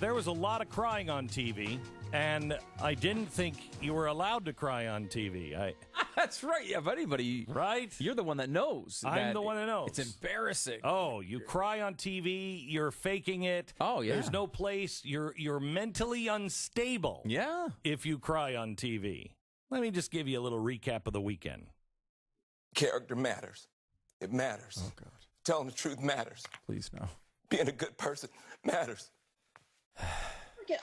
there was a lot of crying on TV, and I didn't think you were allowed to cry on TV. That's right. Yeah, if anybody, Right? you're the one that knows. I'm the one that knows. It's embarrassing. Oh, you cry on TV, you're faking it. Oh, yeah. There's no place. You're mentally unstable. Yeah. If you cry on TV. Let me just give you a little recap of the weekend. Character matters. It matters. Oh, God. Telling the truth matters. Please, no. Being a good person matters.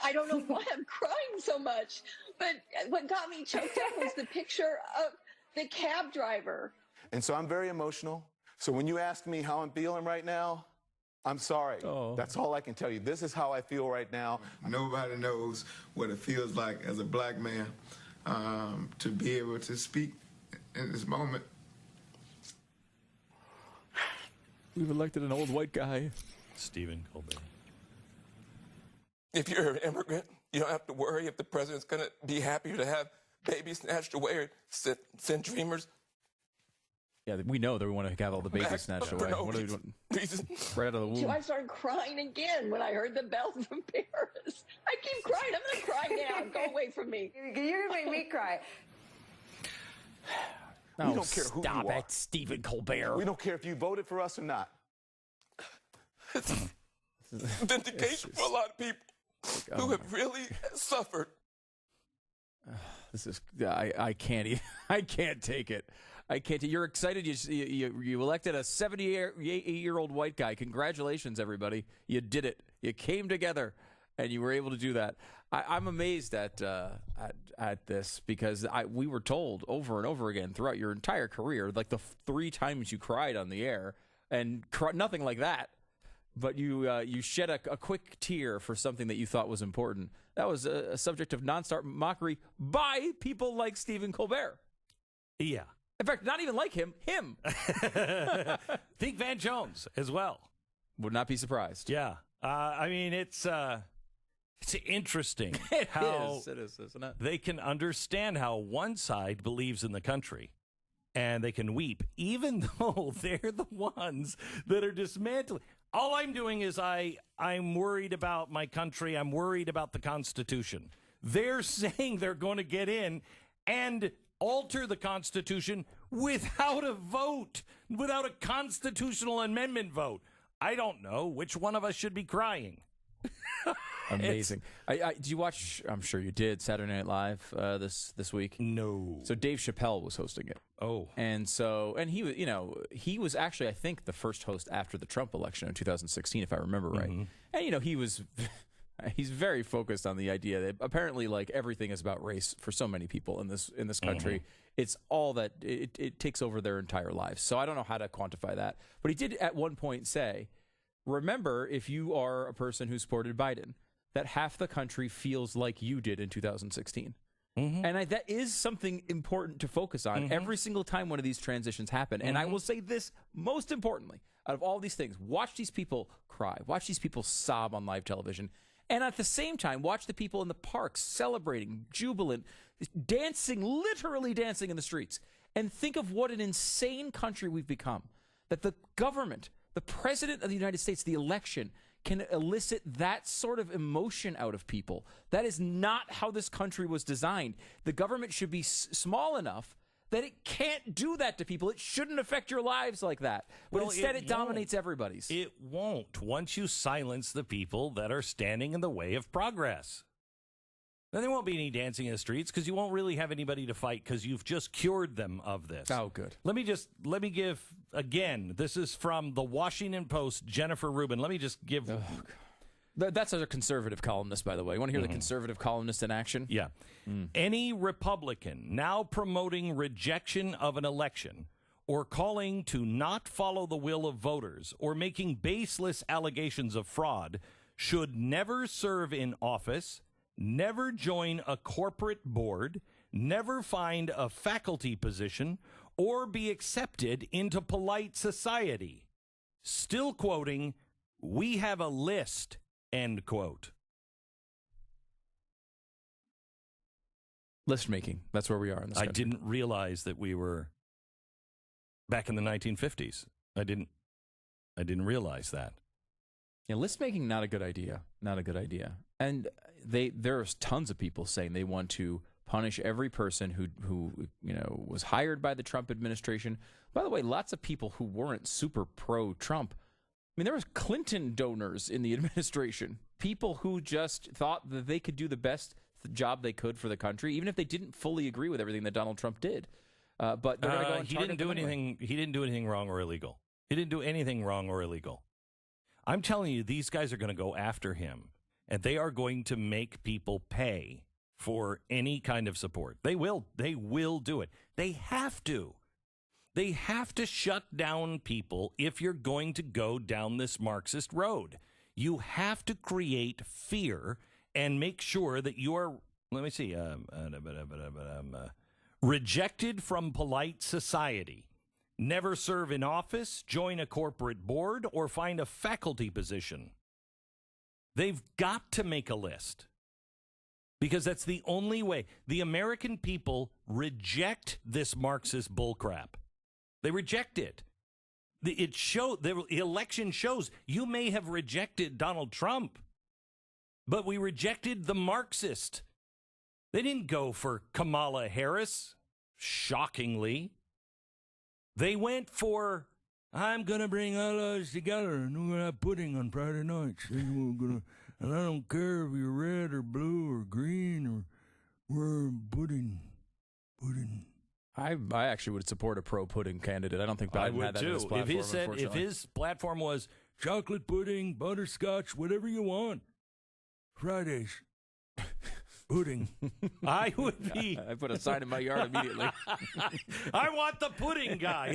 I don't know why I'm crying so much, but what got me choked up was the picture of the cab driver. And so I'm very emotional. So when you ask me how I'm feeling right now, I'm sorry. Oh. That's all I can tell you. This is how I feel right now. Nobody knows what it feels like as a black man to be able to speak in this moment. We've elected an old white guy. Stephen Colbert. If you're an immigrant, you don't have to worry if the president's going to be happier to have babies snatched away or send dreamers. Yeah, we know that we want to have all the babies snatched for away. no What are we doing? reason. Right out of the So womb. I started crying again when I heard the bells from Paris. I keep crying. I'm going to cry now. Go away from me. You're going to make me cry. No, We don't care who stop you are. it, Stephen Colbert. We don't care if you voted for us or not. Vindication for a lot of people who have really suffered. This is I can't even, I can't take it. I can't. You're excited. You elected a 78-year-old white guy. Congratulations, everybody. You did it. You came together, and you were able to do that. I'm amazed at this because we were told over and over again throughout your entire career, like the 3 times you cried on the air, and nothing like that. But you shed a quick tear for something that you thought was important. That was a subject of nonstop mockery by people like Stephen Colbert. Yeah. In fact, not even like him. Think Van Jones as well. Would not be surprised. Yeah. I mean, it's interesting It how is, isn't it? they can understand how one side believes in the country. And they can weep, even though they're the ones that are dismantling. All I'm doing is I'm worried about my country. I'm worried about the Constitution. They're saying they're going to get in and alter the Constitution without a vote, without a constitutional amendment vote. I don't know which one of us should be crying. Amazing. Did you watch? I'm sure you did. Saturday Night Live this week. No. So Dave Chappelle was hosting it. Oh. And he was actually, I think, the first host after the Trump election in 2016, if I remember right. Mm-hmm. And he's very focused on the idea that apparently, like, everything is about race for so many people in this country. Mm-hmm. It's all that it takes over their entire lives. So I don't know how to quantify that, but he did at one point say, remember, if you are a person who supported Biden, that half the country feels like you did in 2016. Mm-hmm. And that is something important to focus on every single time one of these transitions happen. And I will say this, most importantly, out of all these things, watch these people cry, watch these people sob on live television, and at the same time, watch the people in the parks celebrating, jubilant, dancing, literally dancing in the streets. And think of what an insane country we've become, that the government, the president of the United States, the election, can elicit that sort of emotion out of people. That is not how this country was designed. The government should be small enough that it can't do that to people. It shouldn't affect your lives like that. But instead, it dominates everybody's. It won't once you silence the people that are standing in the way of progress. Then there won't be any dancing in the streets because you won't really have anybody to fight because you've just cured them of this. Oh, good. Let me give, again, this is from the Washington Post, Jennifer Rubin. Let me just give... That's a conservative columnist, by the way. You want to hear the conservative columnist in action? Yeah. Any Republican now promoting rejection of an election or calling to not follow the will of voters or making baseless allegations of fraud should never serve in office, never join a corporate board, never find a faculty position, or be accepted into polite society. Still quoting, "We have a list," end quote. List making. That's where we are in this country. I didn't realize that we were back in the 1950s. I didn't realize that. Yeah, list making, not a good idea. Not a good idea. And there's tons of people saying they want to punish every person who was hired by the Trump administration. By the way, lots of people who weren't super pro-Trump. I mean, there was Clinton donors in the administration, people who just thought that they could do the best job they could for the country, even if they didn't fully agree with everything that Donald Trump did. But they're going to go and he didn't do anything. He didn't do anything wrong or illegal. He didn't do anything wrong or illegal. I'm telling you, these guys are going to go after him, and they are going to make people pay for any kind of support. They will. They will do it. They have to. They have to shut down people if you're going to go down this Marxist road. You have to create fear and make sure that you are, let me see, rejected from polite society. Never serve in office, join a corporate board, or find a faculty position. They've got to make a list because that's the only way. The American people reject this Marxist bullcrap. They reject it. The election shows you may have rejected Donald Trump, but we rejected the Marxist. They didn't go for Kamala Harris, shockingly. They went for, I'm going to bring all us together and we're going to have pudding on Friday nights. And I don't care if you're red or blue or green or we're pudding. I actually would support a pro-pudding candidate. I don't think Biden had that in his platform, if his platform was chocolate pudding, butterscotch, whatever you want, Fridays, pudding, I would be. I put a sign in my yard immediately. I want the pudding guy.